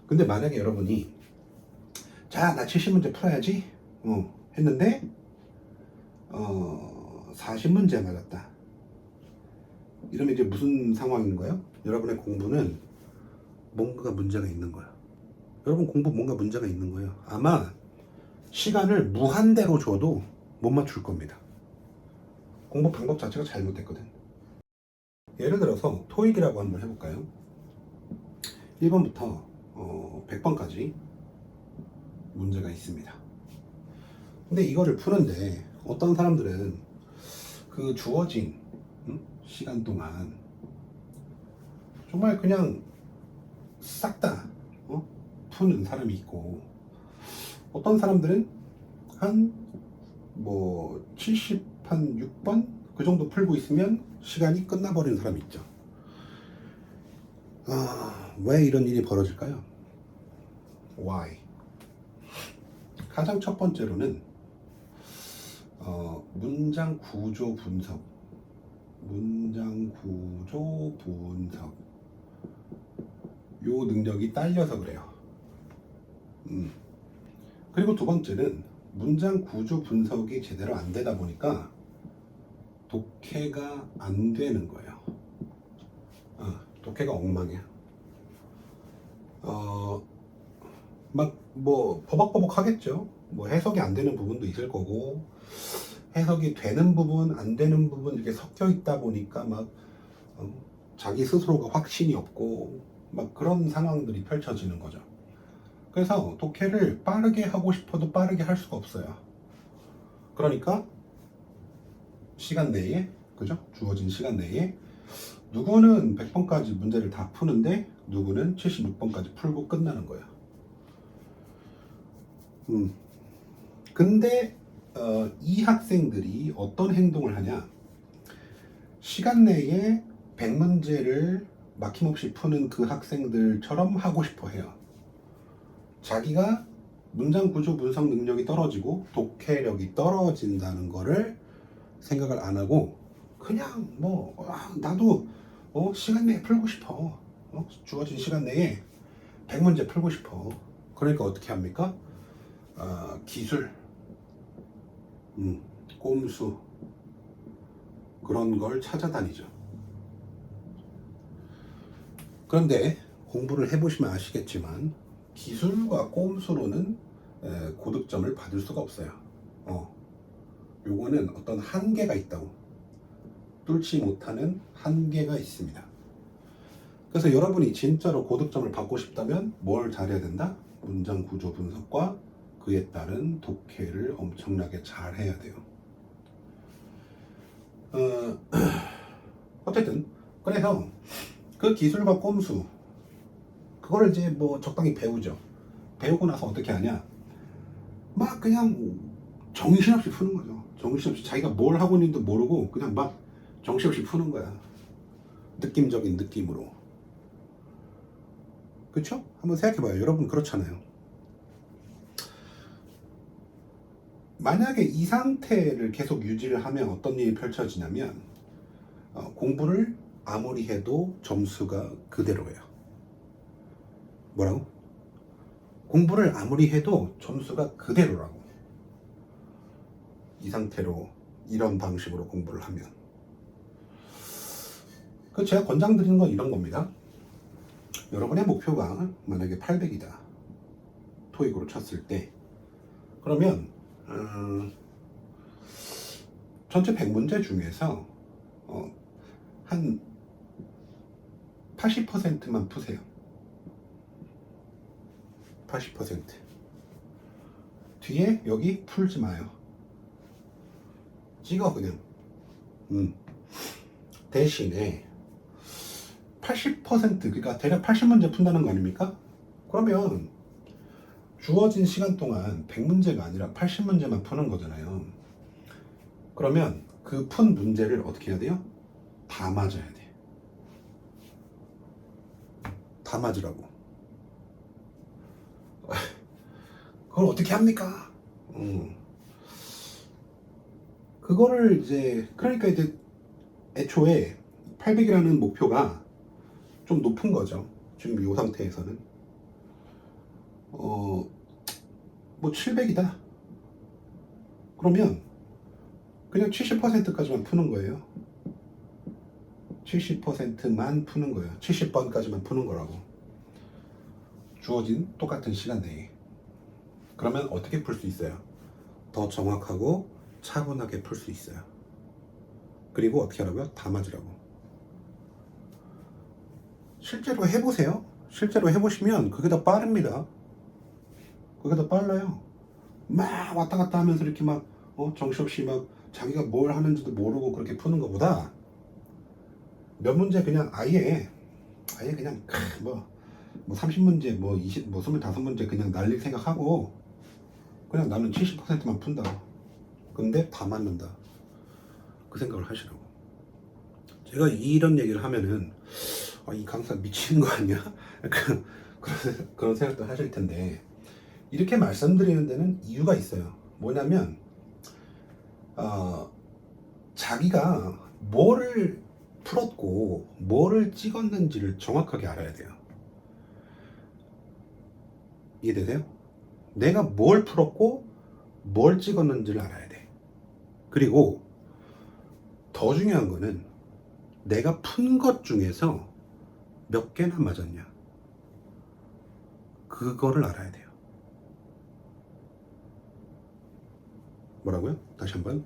근데 만약에 여러분이 자, 나 70문제 풀어야지 했는데 40문제 맞았다. 이러면 이제 무슨 상황인 거예요? 여러분의 공부는 뭔가 문제가 있는 거예요. 여러분 공부 뭔가 문제가 있는 거예요. 아마 시간을 무한대로 줘도 못 맞출 겁니다. 공부 방법 자체가 잘못됐거든. 예를 들어서 토익이라고 한번 해볼까요? 1번부터 100번까지 문제가 있습니다. 근데 이거를 푸는데 어떤 사람들은 그 주어진 시간 동안 정말 그냥 싹 다 푸는 사람이 있고, 어떤 사람들은 한 6번 그 정도 풀고 있으면 시간이 끝나버리는 사람이 있죠. 왜 이런 일이 벌어질까요? Why? 가장 첫 번째로는 문장 구조 분석 요 능력이 딸려서 그래요. 그리고 두 번째는 문장 구조 분석이 제대로 안 되다 보니까 독해가 안 되는 거예요. 독해가 엉망이야. 막 버벅버벅 하겠죠. 해석이 안 되는 부분도 있을 거고, 해석이 되는 부분, 안 되는 부분 이렇게 섞여 있다 보니까 자기 스스로가 확신이 없고 막 그런 상황들이 펼쳐지는 거죠. 그래서 독해를 빠르게 하고 싶어도 빠르게 할 수가 없어요. 그러니까 시간 내에, 그죠? 주어진 시간 내에 누구는 100번까지 문제를 다 푸는데 누구는 76번까지 풀고 끝나는 거예요. 근데 이 학생들이 어떤 행동을 하냐? 시간 내에 100문제를 막힘없이 푸는 그 학생들처럼 하고 싶어 해요. 자기가 문장 구조 분석 능력이 떨어지고 독해력이 떨어진다는 거를 생각을 안 하고 그냥 나도 시간 내에 풀고 싶어. 주어진 시간 내에 100문제 풀고 싶어. 그러니까 어떻게 합니까? 기술, 꼼수, 그런 걸 찾아다니죠. 그런데 공부를 해보시면 아시겠지만 기술과 꼼수로는 고득점을 받을 수가 없어요. 요거는 어떤 한계가 있다고, 뚫지 못하는 한계가 있습니다. 그래서 여러분이 진짜로 고득점을 받고 싶다면 뭘 잘해야 된다? 문장 구조 분석과 그에 따른 독해를 엄청나게 잘 해야 돼요. 어쨌든 그래서 그 기술과 꼼수, 그거를 이제 적당히 배우죠. 배우고 나서 어떻게 하냐? 막 그냥 정신없이 푸는 거죠. 정신없이 자기가 뭘 하고 있는지도 모르고 그냥 막 정신없이 푸는 거야. 느낌적인 느낌으로. 그렇죠? 한번 생각해봐요. 여러분 그렇잖아요. 만약에 이 상태를 계속 유지를 하면 어떤 일이 펼쳐지냐면 공부를 아무리 해도 점수가 그대로예요. 뭐라고? 공부를 아무리 해도 점수가 그대로라고. 이 상태로 이런 방식으로 공부를 하면. 그 제가 권장드리는 건 이런 겁니다. 여러분의 목표가 만약에 800이다. 토익으로 쳤을 때. 그러면 전체 100문제 중에서 한 80%만 푸세요. 80%. 뒤에 여기 풀지 마요. 찍어 그냥. 대신에 80%, 그러니까 대략 80문제 푼다는 거 아닙니까? 그러면 주어진 시간 동안 100문제가 아니라 80문제만 푸는 거잖아요. 그러면 그 푼 문제를 어떻게 해야 돼요? 다 맞아야 돼. 다 맞으라고. 그걸 어떻게 합니까? 그거를 그러니까 이제 애초에 800이라는 목표가 좀 높은 거죠. 지금 이 상태에서는. 뭐 700이다. 그러면 그냥 70%까지만 푸는 거예요. 70%만 푸는 거예요. 70번까지만 푸는 거라고. 주어진 똑같은 시간 내에. 그러면 어떻게 풀 수 있어요? 더 정확하고 차분하게 풀 수 있어요. 그리고 어떻게 하라고요? 다 맞으라고. 실제로 해보세요. 실제로 해보시면 그게 더 빠릅니다. 그게 더 빨라요. 막 왔다 갔다 하면서 이렇게 막 정신없이 막 자기가 뭘 하는지도 모르고 그렇게 푸는 것보다 몇 문제 그냥 아예 그냥 뭐 30문제 뭐 20, 뭐 25문제 그냥 날릴 생각하고 그냥 나는 70%만 푼다. 근데 다 맞는다. 그 생각을 하시라고. 제가 이런 얘기를 하면은 이 강사 미치는 거 아니야? 약간 그런 생각도 하실 텐데 이렇게 말씀드리는 데는 이유가 있어요. 뭐냐면 자기가 뭐를 풀었고 뭐를 찍었는지를 정확하게 알아야 돼요. 이해되세요? 내가 뭘 풀었고 뭘 찍었는지를 알아야 돼. 그리고 더 중요한 거는 내가 푼 것 중에서 몇 개나 맞았냐. 그거를 알아야 돼요. 뭐라고요? 다시 한번.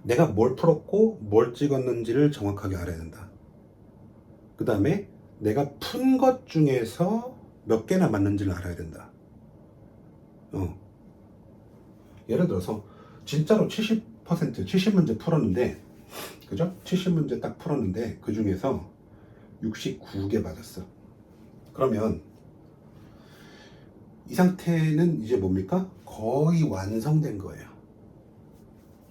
내가 뭘 풀었고 뭘 찍었는지를 정확하게 알아야 된다. 그 다음에 내가 푼 것 중에서 몇 개나 맞는지를 알아야 된다. 예를 들어서 진짜로 70문제 풀었는데, 그죠? 70문제 딱 풀었는데 그 중에서 69개 맞았어. 그러면 이 상태는 이제 뭡니까? 거의 완성된 거예요.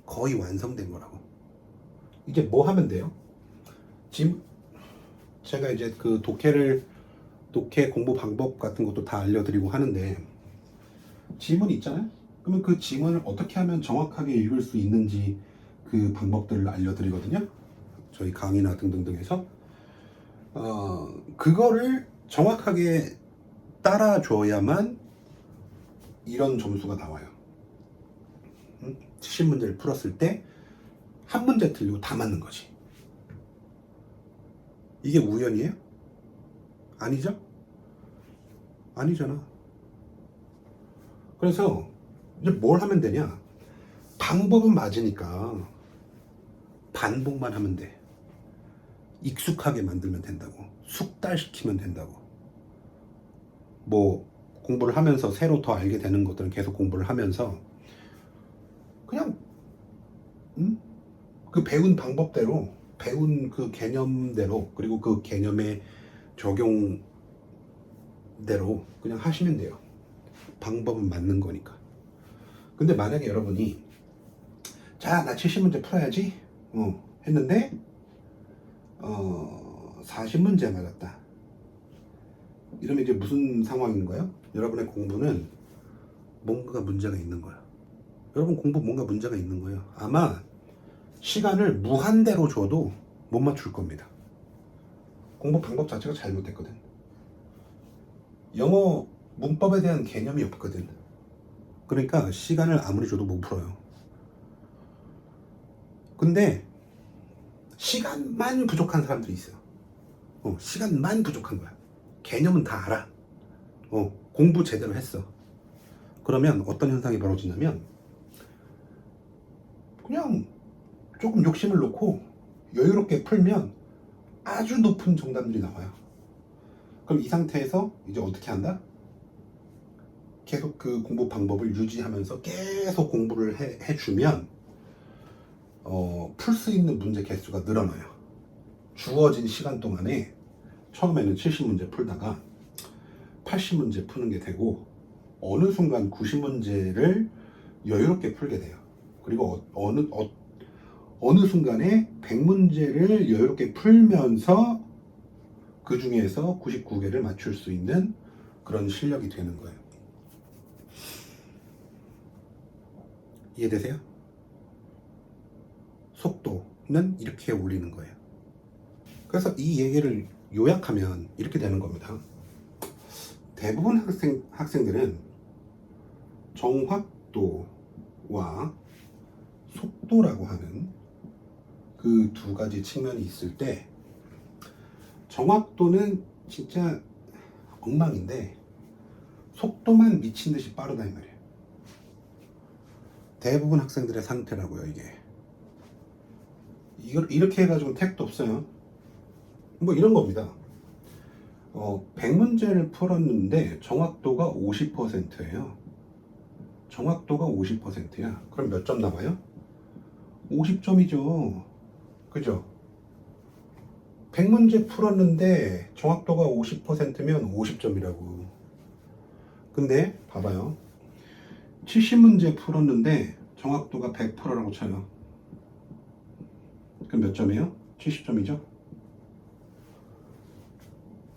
거의 완성된 거라고. 이제 뭐 하면 돼요? 지금 제가 이제 그 독해 공부 방법 같은 것도 다 알려드리고 하는데 지문 있잖아요? 그러면 그 지문을 어떻게 하면 정확하게 읽을 수 있는지 그 방법들을 알려드리거든요. 저희 강의나 등등등에서 그거를 정확하게 따라줘야만 이런 점수가 나와요. 70문제를 풀었을 때 한 문제 틀리고 다 맞는 거지. 이게 우연이에요? 아니죠? 아니잖아. 그래서 이제 뭘 하면 되냐? 방법은 맞으니까 반복만 하면 돼. 익숙하게 만들면 된다고. 숙달시키면 된다고. 뭐 공부를 하면서 새로 더 알게 되는 것들은 계속 공부를 하면서 그냥 그 배운 방법대로, 배운 그 개념대로, 그리고 그 개념의 적용대로 그냥 하시면 돼요. 방법은 맞는 거니까. 근데 만약에 여러분이 자, 나 70문제 풀어야지 했는데 40문제 맞았다. 이러면 이제 무슨 상황인가요? 여러분의 공부는 뭔가 문제가 있는 거야. 여러분 공부 뭔가 문제가 있는 거예요. 아마 시간을 무한대로 줘도 못 맞출 겁니다. 공부 방법 자체가 잘못됐거든. 영어 문법에 대한 개념이 없거든. 그러니까 시간을 아무리 줘도 못 풀어요. 근데 시간만 부족한 사람들이 있어요. 시간만 부족한 거야. 개념은 다 알아. 공부 제대로 했어. 그러면 어떤 현상이 벌어지냐면 그냥 조금 욕심을 놓고 여유롭게 풀면 아주 높은 정답들이 나와요. 그럼 이 상태에서 이제 어떻게 한다? 계속 그 공부 방법을 유지하면서 계속 공부를 해주면 풀 수 있는 문제 개수가 늘어나요. 주어진 시간 동안에 처음에는 70문제 풀다가 80문제 푸는 게 되고 어느 순간 90문제를 여유롭게 풀게 돼요. 그리고 어느 순간에 100문제를 여유롭게 풀면서 그 중에서 99개를 맞출 수 있는 그런 실력이 되는 거예요. 이해되세요? 속도는 이렇게 올리는 거예요. 그래서 이 얘기를 요약하면 이렇게 되는 겁니다. 대부분 학생들은 정확도와 속도라고 하는 그 두 가지 측면이 있을 때 정확도는 진짜 엉망인데 속도만 미친 듯이 빠르다 이 말이에요. 대부분 학생들의 상태라고요 이게. 이걸 이렇게 해가지고 택도 없어요. 뭐 이런 겁니다. 100문제를 풀었는데 정확도가 50%예요. 정확도가 50%야. 그럼 몇 점 남아요? 50점이죠. 그죠? 100문제 풀었는데 정확도가 50%면 50점이라고. 근데 봐봐요. 70문제 풀었는데 정확도가 100%라고 쳐요. 그럼 몇 점이에요? 70점이죠?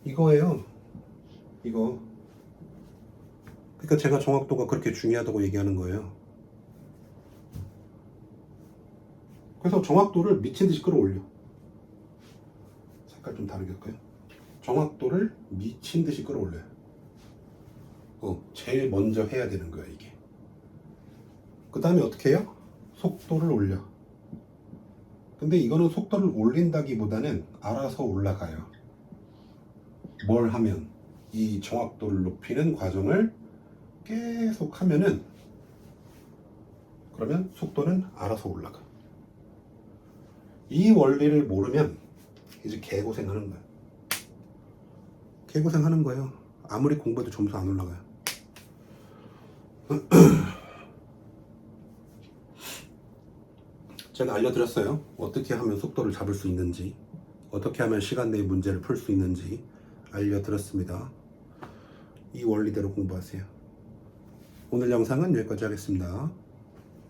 이거예요. 이거. 그러니까 제가 정확도가 그렇게 중요하다고 얘기하는 거예요. 그래서 정확도를 미친 듯이 끌어올려. 색깔 좀 다르게 할까요? 정확도를 미친 듯이 끌어올려요. 제일 먼저 해야 되는 거야 이게. 그 다음에 어떻게 해요? 속도를 올려. 근데 이거는 속도를 올린다기보다는 알아서 올라가요. 뭘 하면? 이 정확도를 높이는 과정을 계속 하면은 그러면 속도는 알아서 올라가. 이 원리를 모르면 이제 개고생하는 거야. 개고생하는 거예요. 아무리 공부해도 점수 안 올라가요. 제가 알려드렸어요. 어떻게 하면 속도를 잡을 수 있는지, 어떻게 하면 시간 내에 문제를 풀 수 있는지 알려드렸습니다. 이 원리대로 공부하세요. 오늘 영상은 여기까지 하겠습니다.